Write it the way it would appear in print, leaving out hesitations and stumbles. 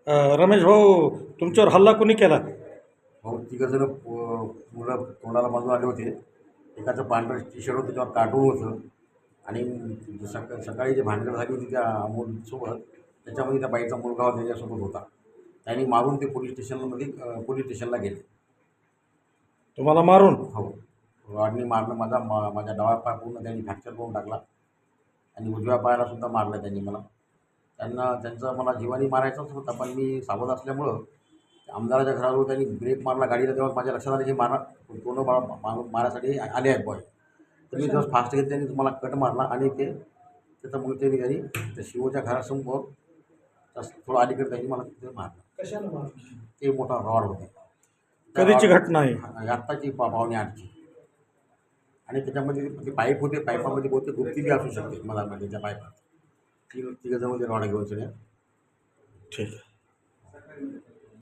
रमेश भाऊ, तुमच्यावर हल्ला कोणी केला? भाऊ तिघंजण मुलं तोंडाला बांधून आले होते. एकाचं पांढरं टी शर्ट होतं, त्याच्यावर कार्टून होतं. आणि सकाळी जी भांडणं झाली होती त्या अमोलसोबत, त्याच्यामध्ये त्या बाईचा मुलगा होता, त्याच्यासोबत होता. त्यांनी मारून ते पोलीस स्टेशनला गेले. तुम्हाला मारून? हो, रॉडनी मारलं. माझ्या डावा पाय पूर्ण त्यांनी फ्रॅक्चर करून टाकला आणि उजव्या पायाला सुद्धा मारलं त्यांनी मला. त्यांचं मला जीवानी मारायचंच होतं, पण मी सावध असल्यामुळं आमदाराच्या घराजवळ त्यांनी ब्रेक मारला गाडीला, तेव्हा माझ्या लक्षात आलं की तोंड मारायसाठी आले आहेत बॉय. तर मी जस्ट फास्ट घेत त्यांनी मला कट मारला आणि त्याच्यामुळे त्यांनी त्या शिवच्या घरासमोर थोडं अलीकडे त्यांनी मला तिथे मारलं. ते मोठा रॉड होते. कधीची घटना आहे? आत्ताची पावणे 8ची. आणि त्याच्यामध्ये ते पाईप होते, पाईपामध्ये बहुतेक गुप्ती बी असू शकते मला, म्हणजे त्या पाईपात तिघं जण रॉड घेऊन सगळ्या. ठीक आहे.